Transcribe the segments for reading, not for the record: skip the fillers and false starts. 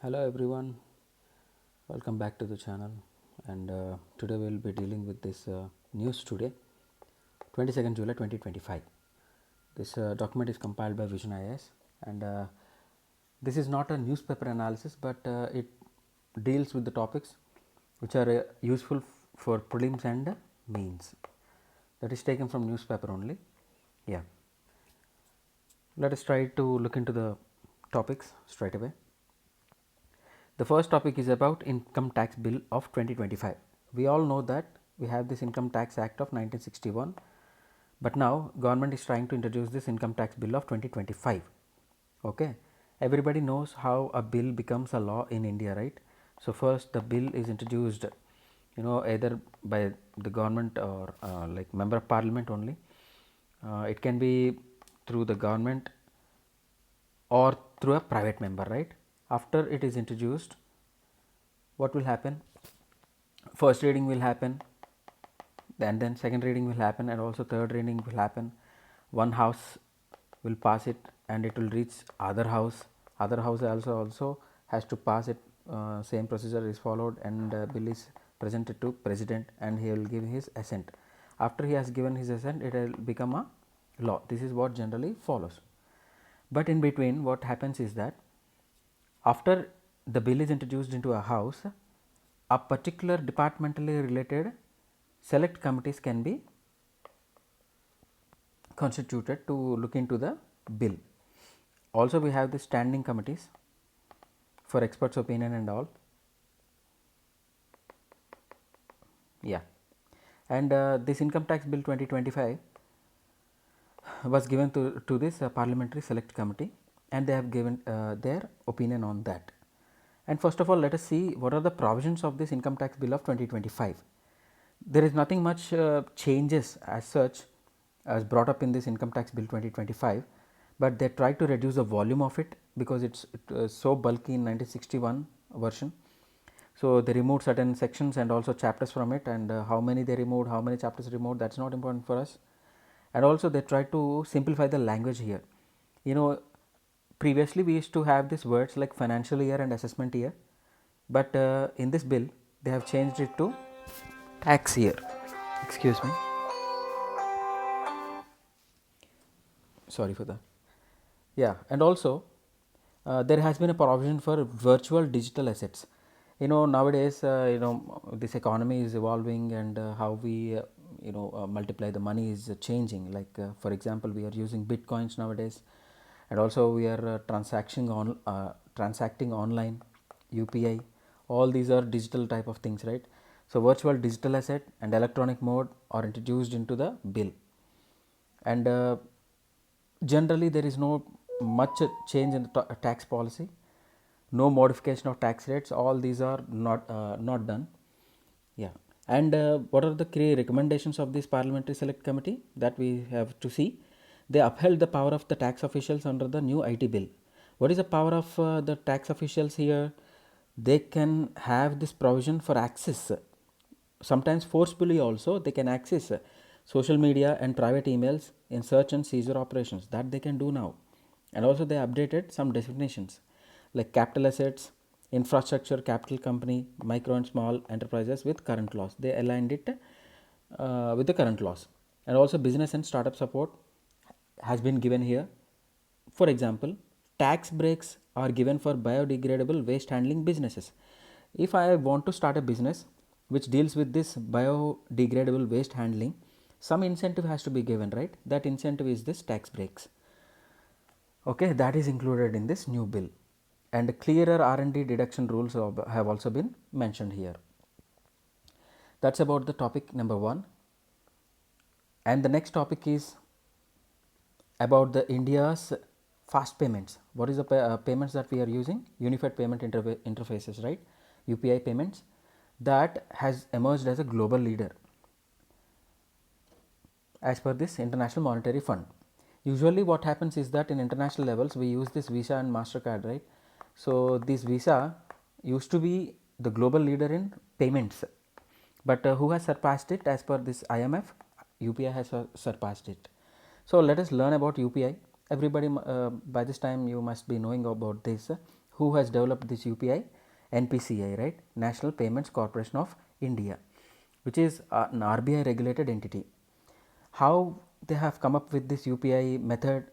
Hello everyone, welcome back to the channel. And today we will be dealing with this news today, 22nd July 2025. This document is compiled by Vision IAS, and this is not a newspaper analysis, but it deals with the topics which are useful for prelims and mains. That is taken from newspaper only. Yeah, let us try to look into the topics straight away. The first topic is about Income Tax Bill of 2025. We all know that we have this Income Tax Act of 1961, but now government is trying to introduce this Income Tax Bill of 2025. Okay, everybody knows how a bill becomes a law in India, right? So first the bill is introduced, either by the government or like member of parliament only. It can be through the government or through a private member, right? After it is introduced, what will happen? First reading will happen, and then second reading will happen, and also third reading will happen. One house will pass it, and it will reach other house. Other house also has to pass it. Same procedure is followed, and bill is presented to president, and he will give his assent. After he has given his assent, it will become a law. This is what generally follows. But in between, what happens is that after the bill is introduced into a house, a particular departmentally related select committees can be constituted to look into the bill. Also, we have the standing committees for experts' opinion and all. Yeah, and this Income Tax Bill 2025 was given to this parliamentary select committee, and they have given their opinion on that. And first of all, let us see what are the provisions of this Income Tax Bill of 2025. There is nothing much changes as such as brought up in this Income Tax Bill 2025, but they try to reduce the volume of it because it was so bulky in 1961 version. So they removed certain sections and also chapters from it, and how many they removed, how many chapters removed, that's not important for us. And also they try to simplify the language here. Previously we used to have these words like financial year and assessment year, but in this bill they have changed it to tax year. Excuse me, sorry for that. Yeah, and also there has been a provision for virtual digital assets. Nowadays, this economy is evolving, and how we multiply the money is changing. Like for example, we are using bitcoins nowadays, and also we are transacting online, UPI. All these are digital type of things, right? So virtual digital asset and electronic mode are introduced into the bill, and generally there is no much change in the tax policy, no modification of tax rates. All these are not done. Yeah, and what are the key recommendations of this parliamentary select committee that we have to see? They upheld the power of the tax officials under the new IT bill. What is the power of the tax officials here? They can have this provision for access, sometimes forcefully also they can access social media and private emails in search and seizure operations. That they can do now. And also they updated some definitions like capital assets, infrastructure, capital company, micro and small enterprises with current laws. They aligned it with the current laws. And also business and startup support has been given here. For example, tax breaks are given for biodegradable waste handling businesses. If I want to start a business which deals with this biodegradable waste handling, some incentive has to be given, right? That incentive is this tax breaks. Okay, that is included in this new bill, and clearer R&D deduction rules have also been mentioned here. That's about the topic number 1. And the next topic is about the India's fast payments. What is the payments that we are using? Unified payment interfaces, right? UPI payments, that has emerged as a global leader as per this International Monetary Fund. Usually what happens is that in international levels we use this Visa and MasterCard, right? So this Visa used to be the global leader in payments, but who has surpassed it? As per this IMF, UPI has surpassed it. So let us learn about UPI. Everybody by this time you must be knowing about this. Who has developed this UPI? NPCI, right? National Payments Corporation of India, which is an RBI regulated entity. How they have come up with this UPI method?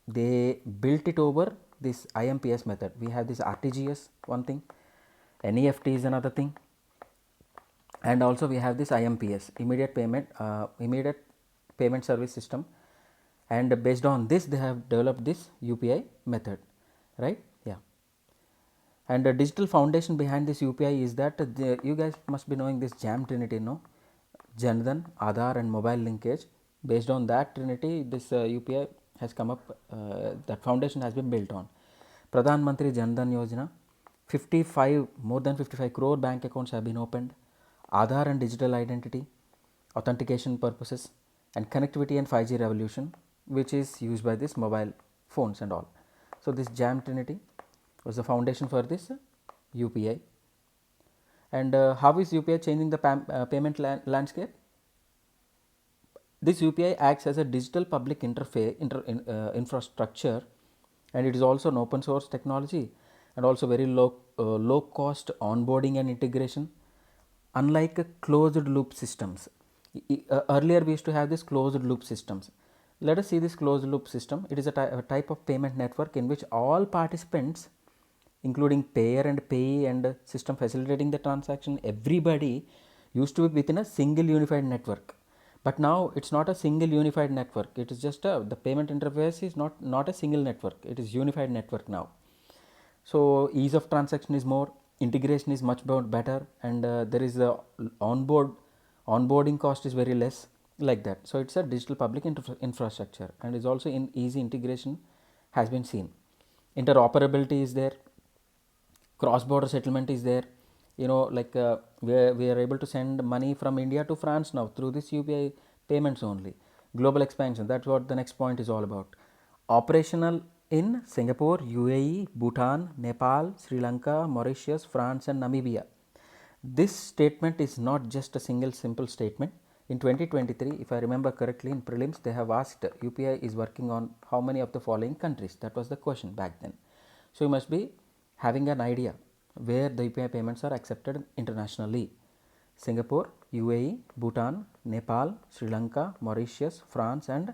They built it over this IMPS method. We have this RTGS, one thing, NEFT is another thing, and also we have this IMPS, immediate payment service system, and based on this they have developed this UPI method, right? Yeah. And the digital foundation behind this UPI is that you guys must be knowing this JAM Trinity, no? Jandan, Aadhaar and mobile linkage. Based on that Trinity, this UPI has come up, that foundation has been built on. Pradhan Mantri Jandan Yojana, 55, more than 55 crore bank accounts have been opened. Aadhaar and digital identity, authentication purposes, and connectivity and 5G revolution, which is used by this mobile phones and all. So this JAM Trinity was the foundation for this UPI. And how is UPI changing the payment landscape? This UPI acts as a digital public interface infrastructure, and it is also an open source technology and also very low cost onboarding and integration, unlike closed loop systems. Earlier we used to have this closed loop systems. Let us see this closed loop system. It is a type of payment network in which all participants, including payer and payee and system facilitating the transaction, everybody used to be within a single unified network. But now it's not a single unified network. It is just the payment interface is not a single network. It is unified network now. So ease of transaction is more, integration is much more better, and there is a onboarding cost is very less, like that. So it's a digital public infrastructure, and is also in easy integration has been seen. Interoperability is there, cross border settlement is there, like we are able to send money from India to France now through this UPI payments only. Global expansion, that's what the next point is all about. Operational in Singapore, UAE, Bhutan, Nepal, Sri Lanka, Mauritius, France and Namibia. This statement is not just a single simple statement. In 2023, if I remember correctly, in prelims they have asked UPI is working on how many of the following countries. That was the question back then. So you must be having an idea where the UPI payments are accepted internationally. Singapore, UAE, Bhutan, Nepal, Sri Lanka, Mauritius, France and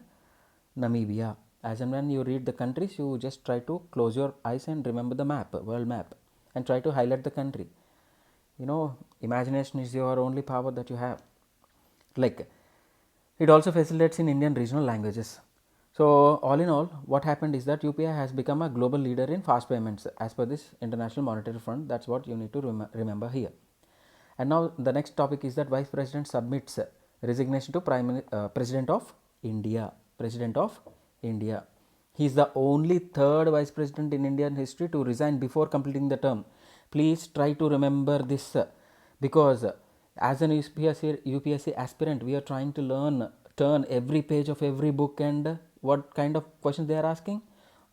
Namibia. As and when you read the countries, you just try to close your eyes and remember the map, world map, and try to highlight the country. Imagination is your only power that you have. Like, it also facilitates in Indian regional languages. So all in all, what happened is that UPI has become a global leader in fast payments as per this International Monetary Fund. That's what you need to remember here. And now the next topic is that Vice President submits resignation to President of India. President of India. He is the only third Vice President in Indian history to resign before completing the term. Please try to remember this, because as an UPSC aspirant, we are trying to turn every page of every book, and what kind of questions they are asking,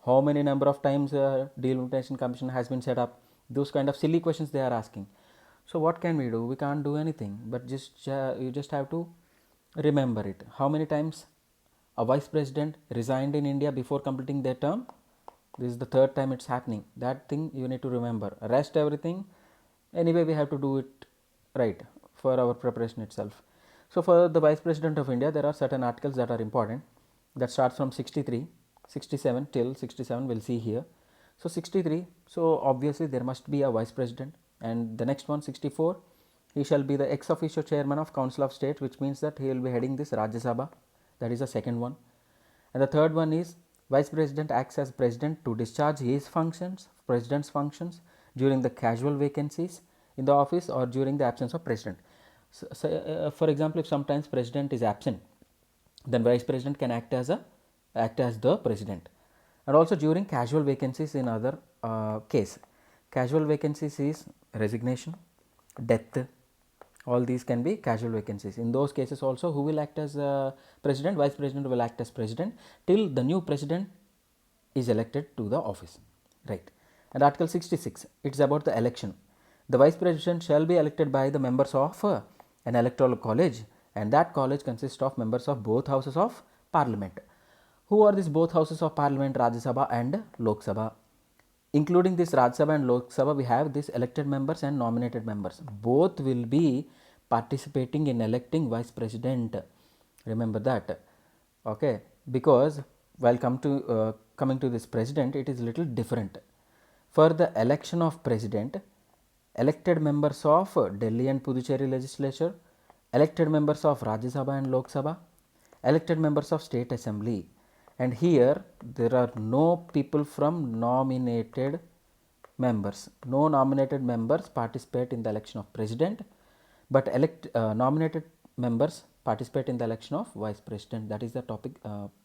how many number of times delimitation commission has been set up, those kind of silly questions they are asking. So what can we do? We can't do anything, but you just have to remember it. How many times a vice president resigned in India before completing their term? This is the third time it's happening. That thing you need to remember. Rest everything, anyway we have to do it right for our preparation itself. So for the Vice President of India, there are certain articles that are important, that starts from 63, 67 till 67, we'll see here. So 63, so obviously there must be a Vice President, and the next one 64, he shall be the ex officio chairman of Council of State, which means that he will be heading this Rajya Sabha. That is the second one. And the third one is Vice President acts as President to discharge his functions, President's functions, during the casual vacancies in the office or during the absence of President. So, for example, if sometimes President is absent, then Vice President can act as the President. And also during casual vacancies in other case. Casual vacancies is resignation, death, all these can be casual vacancies. In those cases also, who will act as President? Vice President will act as President till the new President is elected to the office, right? And Article 66, it's about the election. The Vice President shall be elected by the members of an electoral college, and that college consists of members of both houses of Parliament. Who are these both houses of Parliament, Rajya Sabha and Lok Sabha? including this Rajya Sabha and Lok Sabha, we have this elected members and nominated members. Both will be participating in electing vice president. Remember that, okay? Because while coming to this president, it is little different. For the election of president, elected members of Delhi and Puducherry legislature, elected members of Rajya Sabha and Lok Sabha, elected members of state assembly, and here there are no people from nominated members. No nominated members participate in the election of president, but nominated members participate in the election of vice president. That is the topic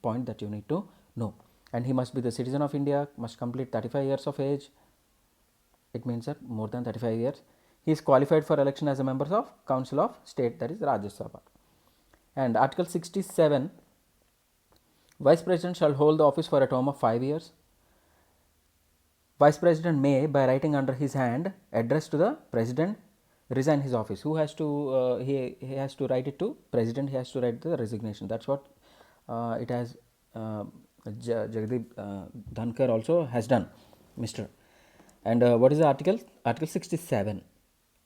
point that you need to know. And he must be the citizen of India, must complete 35 years of age. It means that more than 35 years. He is qualified for election as a member of Council of State, that is Rajya Sabha. And Article 67, Vice President shall hold the office for a term of 5 years. Vice President may, by writing under his hand, address to the President, resign his office. Who has to, he has to write it to President, he has to write the resignation. That's what it has, Jagdeep Dhankar also has done, Mr. And what is the article? Article 67.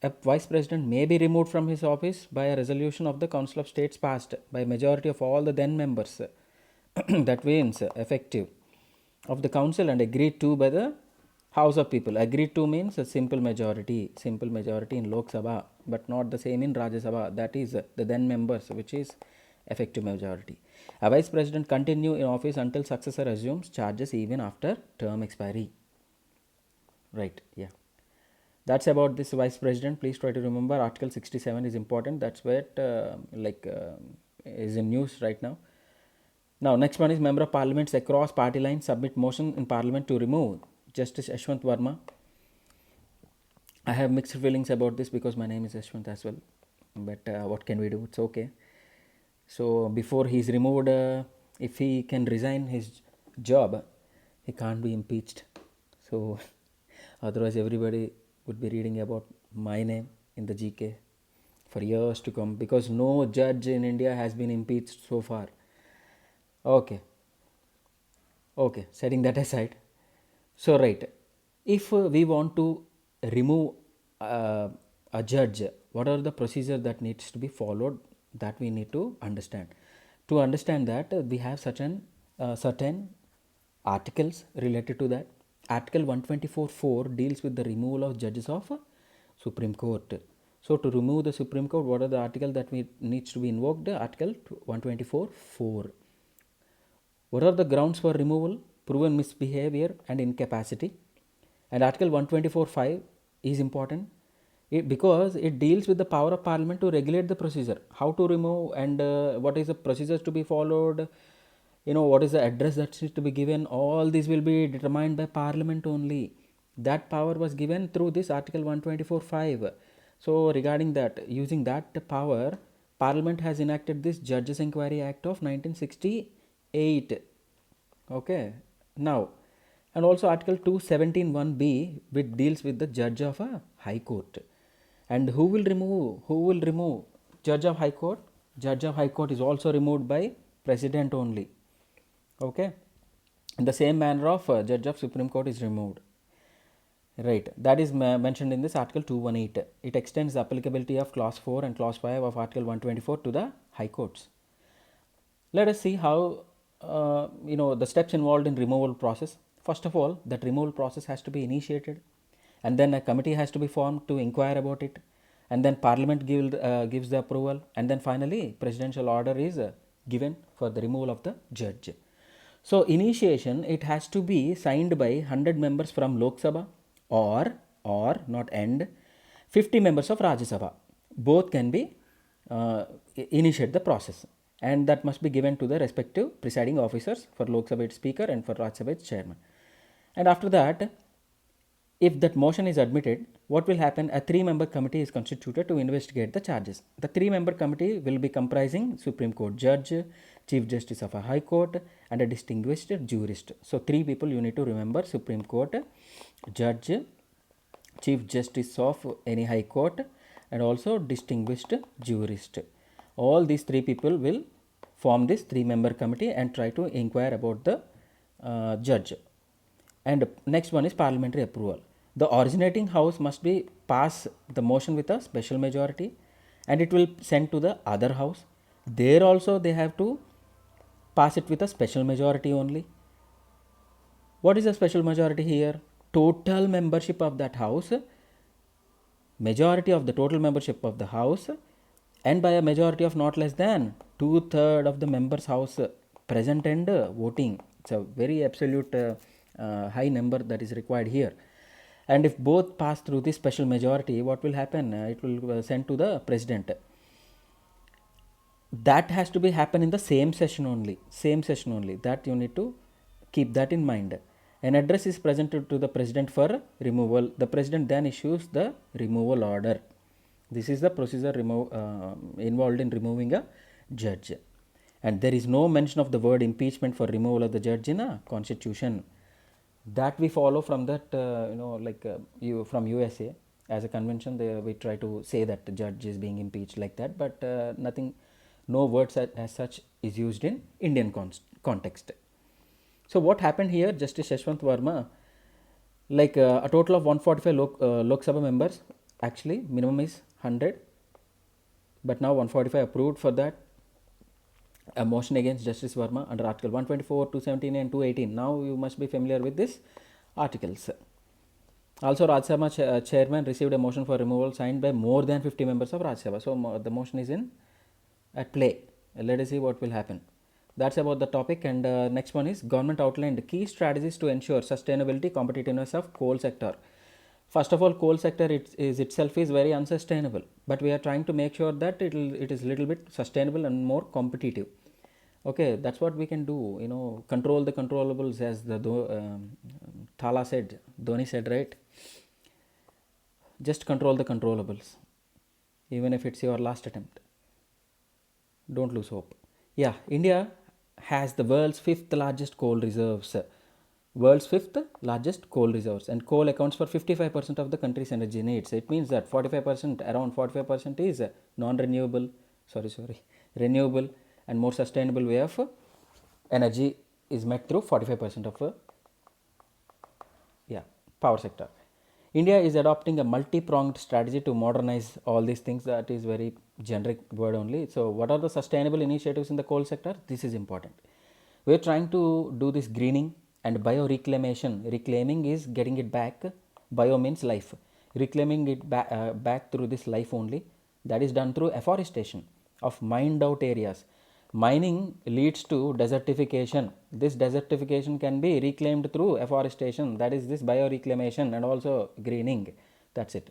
A vice president may be removed from his office by a resolution of the Council of States passed by majority of all the then members. That means effective of the council and agreed to by the House of People. Agreed to means a simple majority in Lok Sabha, but not the same in Rajya Sabha. That is the then members, which is effective majority. A vice president continue in office until successor assumes charges even after term expiry. Right, yeah. That's about this vice president. Please try to remember Article 67 is important. That's what is in news right now. Now, next one is Member of Parliaments across party lines submit motion in Parliament to remove Justice Ashwant Verma. I have mixed feelings about this because my name is Ashwant as well. But what can we do? It's okay. So, before he is removed, if he can resign his job, he can't be impeached. So, otherwise everybody would be reading about my name in the GK for years to come, because no judge in India has been impeached so far. Okay, setting that aside. So, right, if we want to remove a judge, what are the procedures that needs to be followed, that we need to understand. To understand that, we have certain articles related to that. Article 124(4) deals with the removal of judges of Supreme Court. So, to remove the Supreme Court, what are the articles that needs to be invoked? Article 124(4). What are the grounds for removal? Proven misbehavior and incapacity. And Article 124(5) is important because it deals with the power of Parliament to regulate the procedure, how to remove, and what is the procedures to be followed, what is the address that needs to be given. All this will be determined by Parliament only. That power was given through this Article 124(5). So, regarding that, using that power, Parliament has enacted this Judges Inquiry Act of 1968. Okay. Now, and also Article 217(1)(b), which deals with the Judge of a High Court. And who will remove Judge of High Court? Judge of High Court is also removed by President only. Okay. In the same manner of Judge of Supreme Court is removed. Right. That is mentioned in this Article 218. It extends the applicability of Clause 4 and Clause 5 of Article 124 to the High Courts. Let us see how the steps involved in removal process. First of all, that removal process has to be initiated, and then a committee has to be formed to inquire about it, and then Parliament gives the approval, and then finally presidential order is given for the removal of the judge. So, initiation, it has to be signed by 100 members from Lok Sabha or not end 50 members of Rajya Sabha. Both can be initiate the process, and that must be given to the respective presiding officers. For Lok Sabha its speaker and for Rajya Sabha its chairman. And after that, if that motion is admitted, what will happen? A 3-member committee is constituted to investigate the charges. The 3-member committee will be comprising Supreme Court judge, Chief Justice of a High Court, and a distinguished jurist. So, 3 people you need to remember: Supreme Court judge, Chief Justice of any High Court, and also distinguished jurist. All these 3 people will form this 3-member committee and try to inquire about the judge. And next one is parliamentary approval. The originating house must be pass the motion with a special majority, and it will send to the other house. There also they have to pass it with a special majority only. What is the special majority here? Total membership of that house, majority of the total membership of the house, and by a majority of not less than 2/3 of the members house present and voting. It's a very absolute high number that is required here. And if both pass through this special majority, what will happen? It will send to the president. That has to be happen in the same session only. That you need to keep that in mind. An address is presented to the president for removal. The president then issues the removal order. This is the procedure involved in removing a judge. And there is no mention of the word impeachment for removal of the judge in a constitution. That we follow from that from USA. As a convention, we try to say that the judge is being impeached like that, but nothing, no words as such is used in Indian context. So what happened here? Justice Yashwant Verma, a total of 145 Lok Sabha members, actually minimum is 100, but now 145 approved for that. A motion against Justice Verma under Article 124, 217 and 218. Now you must be familiar with these articles. Also, Rajya Sabha chairman received a motion for removal signed by more than 50 members of Rajya Sabha. So the motion is at play. Let us see what will happen. That's about the topic. And next one is government outlined key strategies to ensure sustainability, competitiveness of coal sector. First of all, coal sector itself is very unsustainable, but we are trying to make sure that it is little bit sustainable and more competitive. Okay, that's what we can do. Control the controllables, as the Thala said, Dhoni said, right? Just control the controllables, even if it's your last attempt. Don't lose hope. Yeah, India has the world's fifth largest coal reserves. And coal accounts for 55% of the country's energy needs. It means that around 45% is renewable and more sustainable way of energy is met through 45% of power sector. India is adopting a multi-pronged strategy to modernize all these things. That is very generic word only. So what are the sustainable initiatives in the coal sector? This is important. We are trying to do this greening and bio-reclamation. Reclaiming is getting it back. Bio means life. Reclaiming it back through this life only. That is done through afforestation of mined out areas. Mining leads to desertification. This desertification can be reclaimed through afforestation. That is this bio-reclamation and also greening. That's it.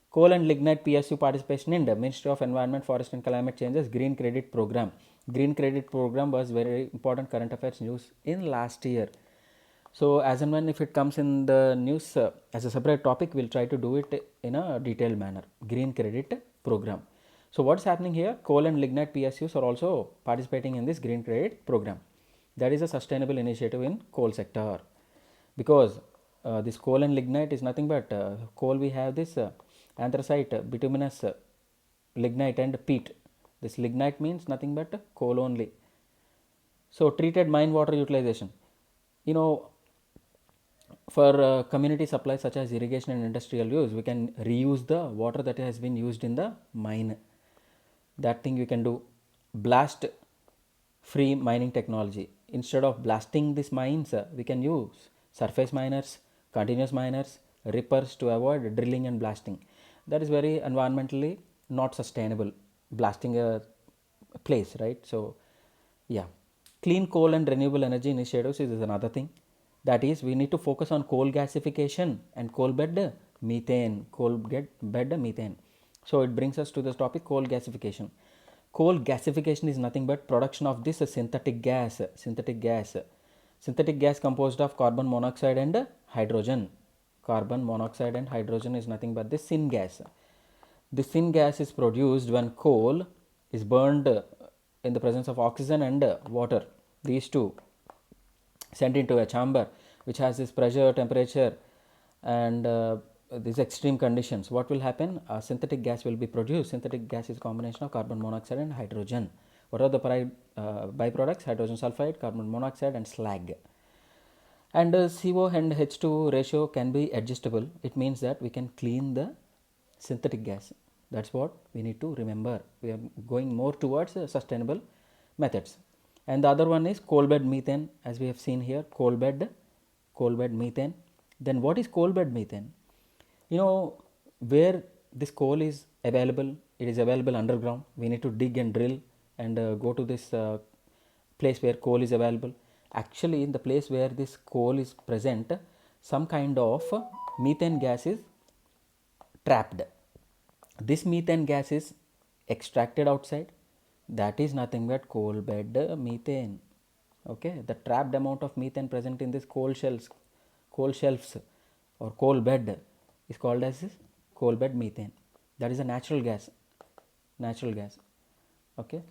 Coal and lignite PSU participation in the Ministry of Environment, Forest and Climate Change's Green Credit Program. Green Credit Program was very important current affairs news in last year. So as and when if it comes in the news as a separate topic, we'll try to do it in a detailed manner. Green Credit Program. So what's happening here? Coal and lignite PSUs are also participating in this Green Credit Program. That is a sustainable initiative in coal sector, because this coal and lignite is nothing but coal. We have this anthracite, bituminous, lignite and peat. This lignite means nothing but coal only. So treated mine water utilization. For community supplies such as irrigation and industrial use, we can reuse the water that has been used in the mine. That thing you can do. Blast free mining technology. Instead of blasting these mines, we can use surface miners, continuous miners, rippers to avoid drilling and blasting. That is very environmentally not sustainable, blasting a place, right? So yeah, clean coal and renewable energy initiatives is another thing. That is, we need to focus on coal gasification and coal bed methane. So it brings us to this topic, coal gasification. Coal gasification is nothing but production of this synthetic gas. Synthetic gas composed of carbon monoxide and hydrogen. Carbon monoxide and hydrogen is nothing but the syngas. The syngas is produced when coal is burned in the presence of oxygen and water. These two sent into a chamber which has this pressure, temperature and these extreme conditions. What will happen? Synthetic gas will be produced. Synthetic gas is a combination of carbon monoxide and hydrogen. What are the byproducts? Hydrogen sulfide, carbon monoxide and slag. And CO and H2 ratio can be adjustable. It means that we can clean the synthetic gas. That's what we need to remember. We are going more towards sustainable methods. And the other one is coal bed methane, as we have seen here, coal bed methane. Then what is coal bed methane? You know, where this coal is available, it is available underground. We need to dig and drill and go to this place where coal is available. Actually, in the place where this coal is present, some kind of methane gas is trapped. This methane gas is extracted outside. That is nothing but coal bed methane. Okay, the trapped amount of methane present in this coal shelves or coal bed is called as coal bed methane. That is a natural gas. Okay,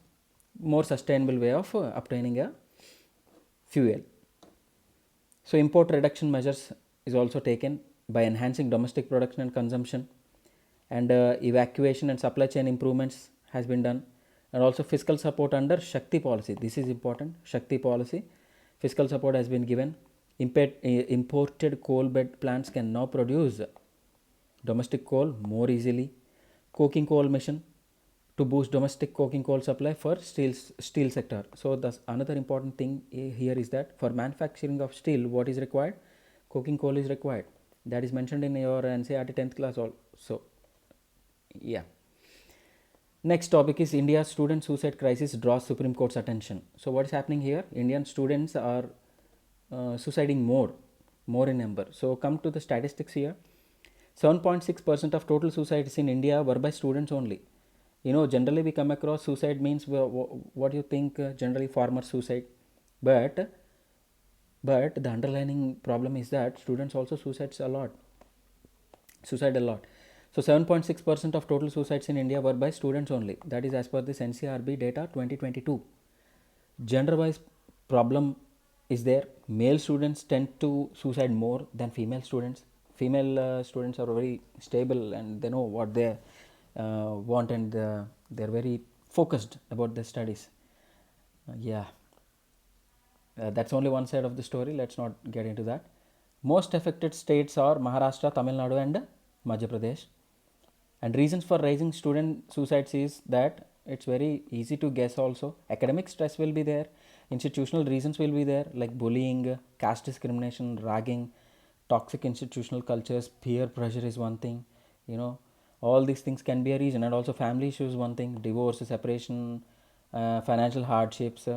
more sustainable way of obtaining a fuel. So import reduction measures is also taken by enhancing domestic production and consumption, and evacuation and supply chain improvements has been done, and also fiscal support under Shakti policy. This is important. Shakti policy, fiscal support has been given. Imported coal bed plants can now produce domestic coal more easily. Coking coal mission to boost domestic coking coal supply for steel sector. So that's another important thing here is that for manufacturing of steel, what is required? Coking coal is required. That is mentioned in your NCERT 10th class also. Yeah. Next topic is India student suicide crisis draws Supreme Court's attention. So what is happening here? Indian students are suiciding more in number. So come to the statistics here. 7.6% of total suicides in India were by students only. You know, generally we come across suicide means what you think, generally farmer suicide, but the underlying problem is that students also suicide a lot. So 7.6% of total suicides in India were by students only. That is as per this NCRB data 2022. Gender wise problem is there. Male students tend to suicide more than female students. Female students are very stable and they know what they want, and they're very focused about their studies. That's only one side of the story. Let's not get into that. Most affected states are Maharashtra, Tamil Nadu and Madhya Pradesh. And reasons for rising student suicides is that it's very easy to guess also. Academic stress will be there. Institutional reasons will be there, like bullying, caste discrimination, ragging, toxic institutional cultures, peer pressure is one thing. You know, all these things can be a reason. And also family issues, one thing, divorce, separation, financial hardships,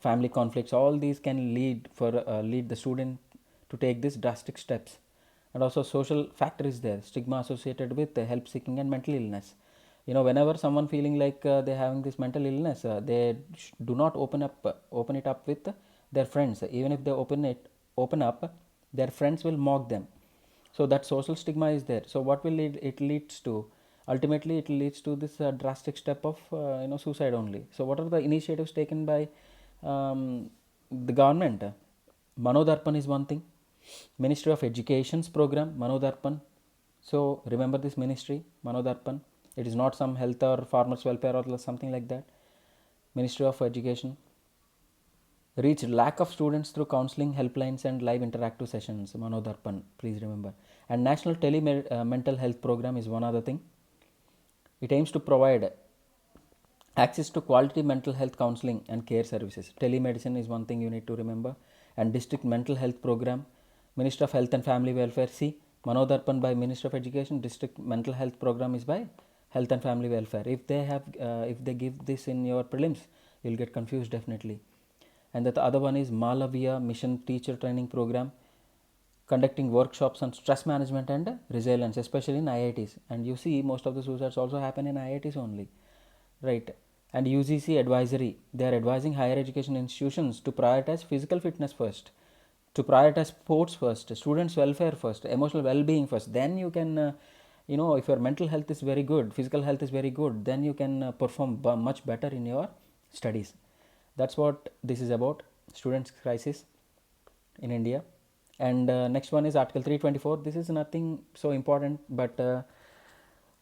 family conflicts, all these can lead the student to take these drastic steps. And also social factor is there, stigma associated with help seeking and mental illness. You know, whenever someone feeling like they're having this mental illness, they do not open it up with their friends. Even if they open up, their friends will mock them. So that social stigma is there. So what will it leads to? Ultimately it leads to this drastic step of suicide only. So what are the initiatives taken by the government? Manodarpan is one thing. Ministry of Education's program, Manodarpan. So remember this ministry, Manodarpan. It is not some health or farmers welfare or something like that. Ministry of Education reached lack of students through counseling helplines and live interactive sessions, Manodarpan, please remember. And National Mental Health Program is one other thing. It aims to provide access to quality mental health counseling and care services. Telemedicine is one thing you need to remember. And District Mental Health Program, Ministry of Health and Family Welfare. See, Manodarpan by Ministry of Education, District Mental Health Program is by Health and Family Welfare. If they give this in your prelims, you'll get confused definitely. And the other one is Malavia Mission Teacher Training Program, conducting workshops on stress management and resilience, especially in IITs. And you see, most of the suicides also happen in IITs only, right? And UGC advisory, they are advising higher education institutions to prioritize physical fitness first, to prioritize sports first, students' welfare first, emotional well-being first. Then you can, if your mental health is very good, physical health is very good, then you can perform much better in your studies. That's what this is about, students' crisis in India. And next one is Article 324. This is nothing so important, but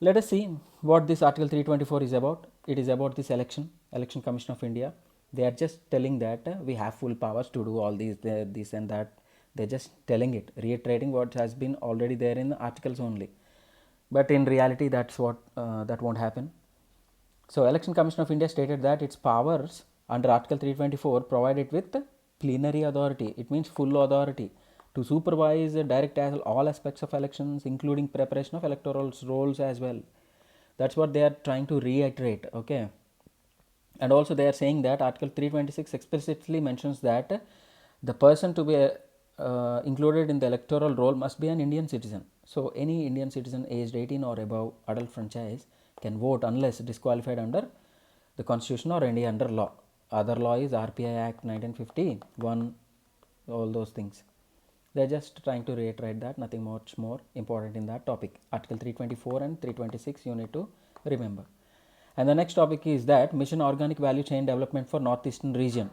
let us see what this Article 324 is about. It is about this Election Commission of India. They are just telling that we have full powers to do all this and that. They're just telling it, reiterating what has been already there in the articles only. But in reality, that won't happen. So, Election Commission of India stated that its powers under Article 324 provide it with plenary authority. It means full authority to supervise, direct all aspects of elections, including preparation of electoral rolls as well. That's what they are trying to reiterate. Okay. And also they are saying that Article 326 explicitly mentions that the person to be included in the electoral roll must be an Indian citizen. So any Indian citizen aged 18 or above, adult franchise, can vote unless disqualified under the constitution or any under law. Other law is RPI Act 1951, all those things. They are just trying to reiterate that, nothing much more important in that topic. Article 324 and 326 you need to remember. And the next topic is that Mission Organic Value Chain Development for Northeastern Region.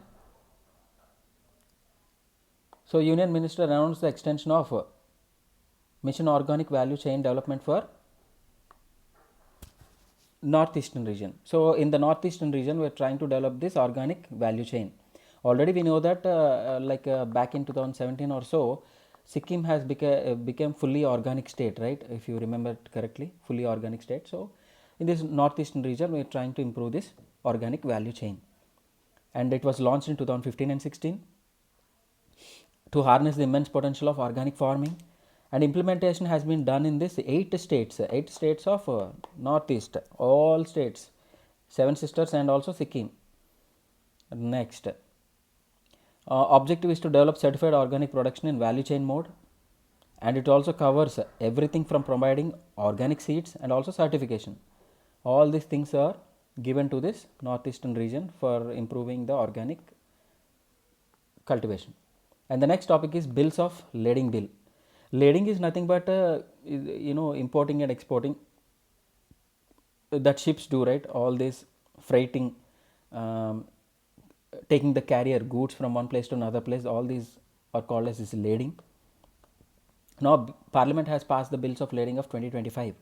So Union Minister announced the extension of Mission Organic Value Chain Development for Northeastern region. So in the Northeastern region, we are trying to develop this organic value chain. Already we know that back in 2017 or so, Sikkim has become fully organic state, right? If you remember it correctly, fully organic state. So in this Northeastern region, we are trying to improve this organic value chain. And it was launched in 2015 and 16 to harness the immense potential of organic farming. And implementation has been done in this 8 states of Northeast, all states, 7 sisters and also Sikkim. Next, objective is to develop certified organic production in value chain mode, and it also covers everything from providing organic seeds and also certification. All these things are given to this Northeastern region for improving the organic cultivation. And the next topic is bills of lading bill. Lading is nothing but importing and exporting that ships do, right? All this freighting, taking the carrier goods from one place to another place, all these are called as this lading. Now Parliament has passed the bills of lading of 2025.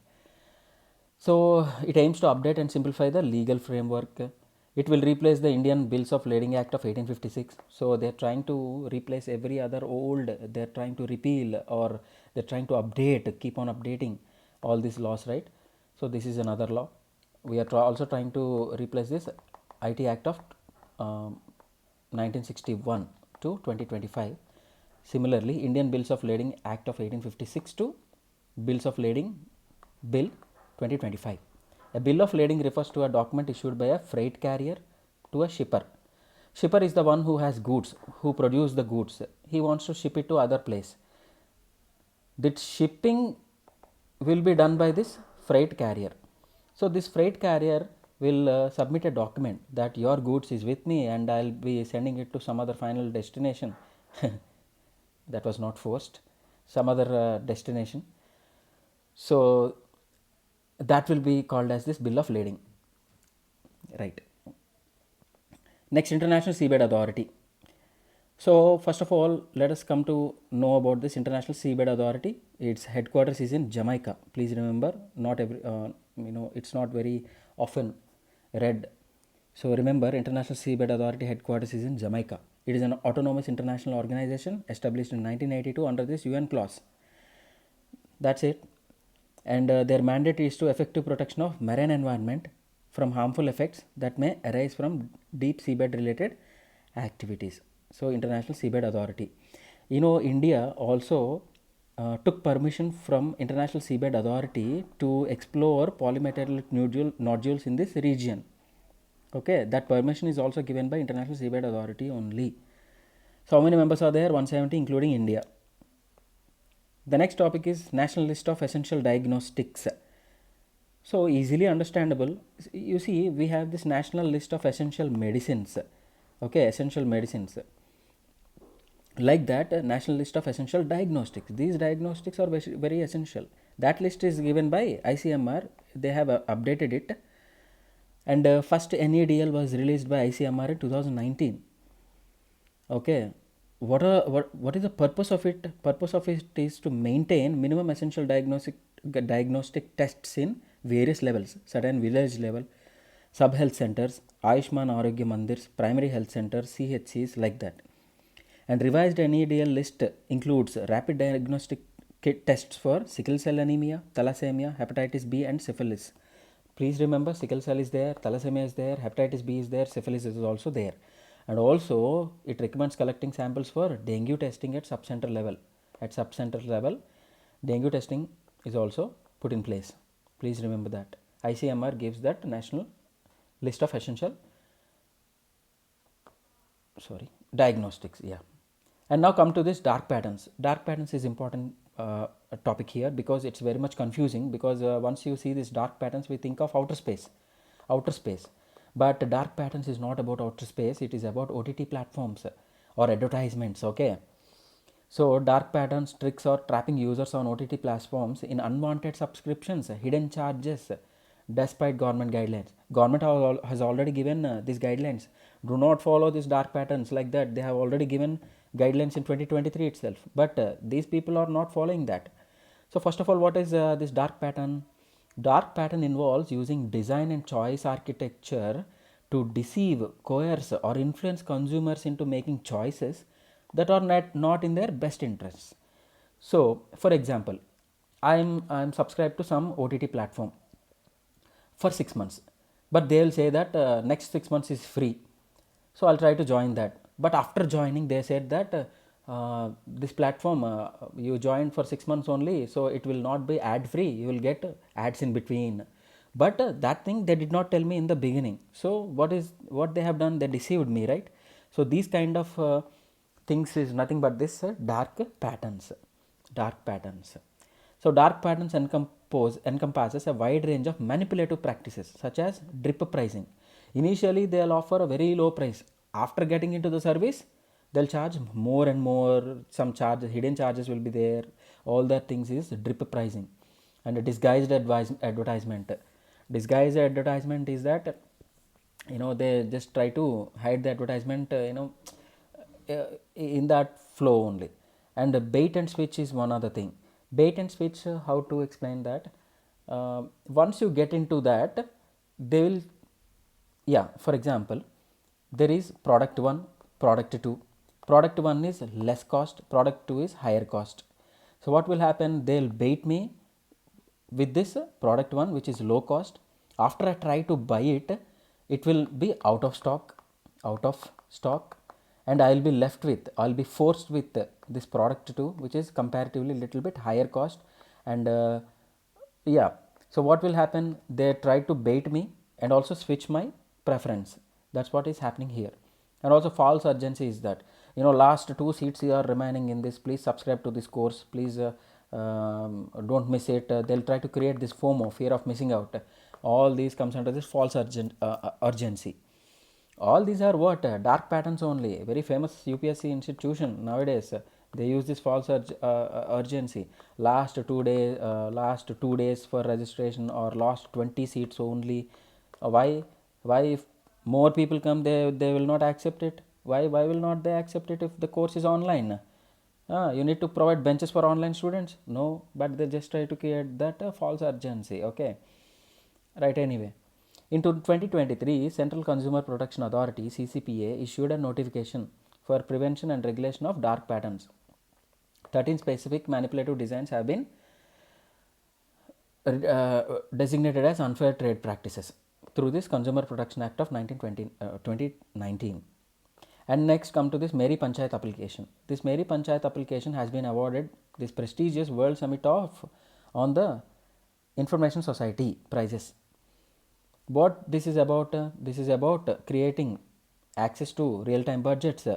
So it aims to update and simplify the legal framework. It will replace the Indian Bills of Lading Act of 1856. So they are trying to replace every other old, they are trying to repeal, or they are trying to update, keep on updating all these laws, right? So this is another law. We are also trying to replace this IT Act of 1961 to 2025. Similarly, Indian Bills of Lading Act of 1856 to Bills of Lading Bill 2025. A bill of lading refers to a document issued by a freight carrier to a shipper. Shipper is the one who has goods, who produce the goods. He wants to ship it to other place. That shipping will be done by this freight carrier. So this freight carrier will submit a document that your goods is with me and I'll be sending it to some other final destination. That was not forced. Some other destination. So that will be called as this bill of lading, right? Next, International Seabed Authority. So first of all, let us come to know about this International Seabed Authority. Its headquarters is in Jamaica. Please remember, not every it's not very often read. So remember, International Seabed Authority headquarters is in Jamaica. It is an autonomous international organization established in 1982 under this UN clause. That's it. And their mandate is to effective protection of marine environment from harmful effects that may arise from deep seabed related activities. So International Seabed Authority. India also took permission from International Seabed Authority to explore polymetallic nodules in this region. Okay, that permission is also given by International Seabed Authority only. So how many members are there? 170 including India. The next topic is National List of Essential Diagnostics. So easily understandable. You see, we have this National List of Essential Medicines. Okay, essential medicines. Like that, National List of Essential Diagnostics. These diagnostics are very essential. That list is given by ICMR. They have updated it. And first NADL was released by ICMR in 2019. Okay. What is the purpose of it? Purpose of it is to maintain minimum essential diagnostic tests in various levels, certain village level, sub health centers, Ayushman Arogya Mandirs, primary health centers, CHCs, like that. And revised NEDL list includes rapid diagnostic kit tests for sickle cell anemia, thalassemia, hepatitis B, and syphilis. Please remember, sickle cell is there, thalassemia is there, hepatitis B is there, syphilis is also there. And also it recommends collecting samples for dengue testing at subcenter level. At subcenter level, dengue testing is also put in place. Please remember that. ICMR gives that national list of essential diagnostics. Yeah. And now come to this dark patterns. Dark patterns is important topic here, because it's very much confusing, because once you see these dark patterns, we think of outer space, but dark patterns is not about outer space, it is about OTT platforms or advertisements. Okay, so dark patterns tricks are trapping users on OTT platforms in unwanted subscriptions, hidden charges, despite government guidelines. Government has already given these guidelines. Do not follow these dark patterns like that. They have already given guidelines in 2023 itself. But these people are not following that. So first of all, what is this dark pattern? Dark pattern involves using design and choice architecture to deceive, coerce, or influence consumers into making choices that are not in their best interests. So, for example, I'm subscribed to some OTT platform for 6 months, but they will say that next 6 months is free, so I'll try to join that. But after joining, they said that this platform you joined for 6 months only, so it will not be ad free, you will get ads in between. But that thing they did not tell me in the beginning. So what they have done, they deceived me, right? So these kind of things is nothing but this dark patterns. So dark patterns encompasses a wide range of manipulative practices such as drip pricing. Initially, they'll offer a very low price. After getting into the service, they'll charge more and more. Some charges, hidden charges will be there. All that things is drip pricing. And a disguised advertisement. Disguised advertisement is that, they just try to hide the advertisement, in that flow only. And bait and switch is one other thing. Bait and switch, how to explain that? Once you get into that, they will, yeah, for example, there is product 1, product 2. Product 1 is less cost, product 2 is higher cost. So what will happen? They'll bait me with this product 1, which is low cost. After I try to buy it, it will be out of stock, and I'll be forced with this product 2, which is comparatively little bit higher cost. And yeah, so what will happen? They try to bait me and also switch my preference. That's what is happening here. And also false urgency is that, last 2 seats are remaining in this, please subscribe to this course, please don't miss it. They'll try to create this FOMO, fear of missing out. All these comes under this false urgency. All these are what? Dark patterns only. Very famous UPSC institution nowadays. They use this false urgency. Last 2 days for registration, or last 20 seats only. Why? Why if more people come, they will not accept it? Why will not they accept it if the course is online? You need to provide benches for online students? No, but they just try to create that false urgency. Okay, right. Anyway, in 2023, Central Consumer Protection Authority (CCPA) issued a notification for prevention and regulation of dark patterns. 13 specific manipulative designs have been designated as unfair trade practices through this Consumer Protection Act of 2019. And next come to this Meri Panchayat application. This Meri Panchayat application has been awarded this prestigious World Summit on the Information Society prizes. What this is about? This is about creating access to real-time budgets.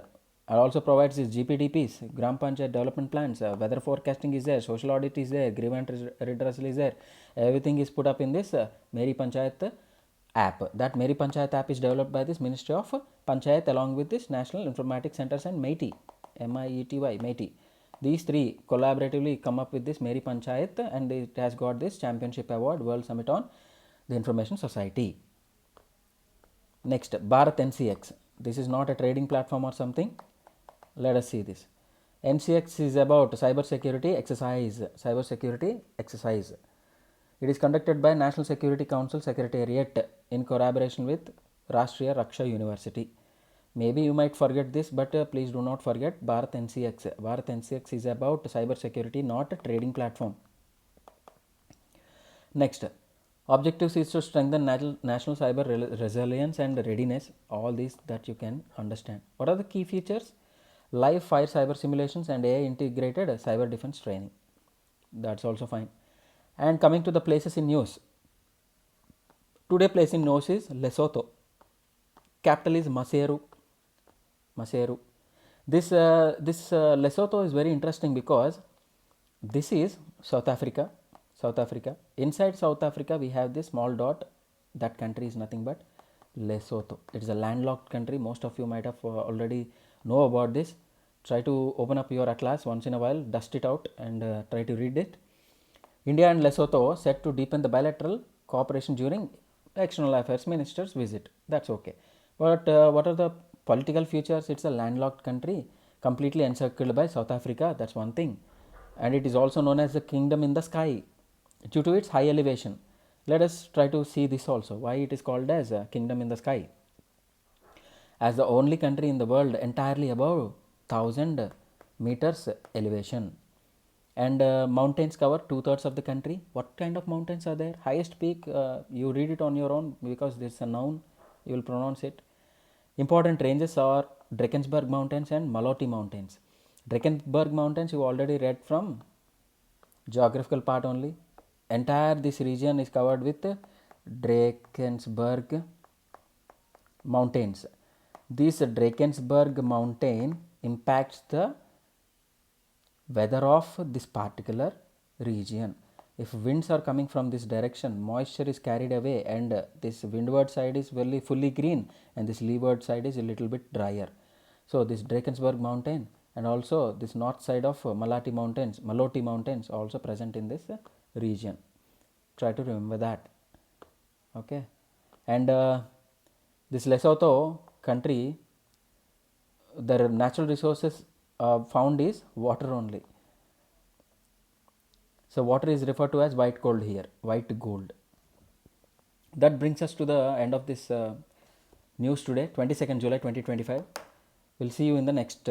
Also provides these GPDPs, Gram Panchayat development plans, weather forecasting is there, social audit is there, grievance redressal is there. Everything is put up in this Meri Panchayat app. That Meri Panchayat app is developed by this Ministry of Panchayat along with this National Informatics Centers and MeitY, MeitY. These three collaboratively come up with this Meri Panchayat, and it has got this championship award, World Summit on the Information Society. Next, Bharat NCX. This is not a trading platform or something. Let us see this. NCX is about cyber security exercise. It is conducted by National Security Council Secretariat in collaboration with Rashtriya Raksha University. Maybe you might forget this, but please do not forget Bharat NCX. Bharat NCX is about cyber security, not a trading platform. Next, objectives is to strengthen national cyber resilience and readiness. All these that you can understand. What are the key features? Live fire cyber simulations and AI integrated cyber defense training. That's also fine. And coming to the places in news. Today place in news is Lesotho. Capital is Maseru. Maseru. This Lesotho is very interesting because this is South Africa. South Africa. Inside South Africa, we have this small dot. That country is nothing but Lesotho. It is a landlocked country. Most of you might have already know about this. Try to open up your atlas once in a while, dust it out, and try to read it. India and Lesotho set to deepen the bilateral cooperation during external affairs ministers visit. That's okay. But what are the political features? It's a landlocked country, completely encircled by South Africa. That's one thing. And it is also known as the kingdom in the sky due to its high elevation. Let us try to see this also. Why it is called as a kingdom in the sky? As the only country in the world entirely above 1000 meters elevation. And mountains cover 2/3 of the country. What kind of mountains are there? Highest peak, you read it on your own because this is a noun, you will pronounce it. Important ranges are Drakensberg Mountains and Maloti Mountains. Drakensberg Mountains you already read from geographical part only. Entire this region is covered with Drakensberg Mountains. This Drakensberg mountain impacts the weather of this particular region. If winds are coming from this direction, moisture is carried away, and this windward side is fully green, and this leeward side is a little bit drier. So this Drakensberg mountain and also this north side of Maloti Mountains also present in this region. Try to remember that. Okay. And this Lesotho country, the natural resources found is water only. So water is referred to as white gold here, white gold. That brings us to the end of this news today, 22nd July 2025. We'll see you in the next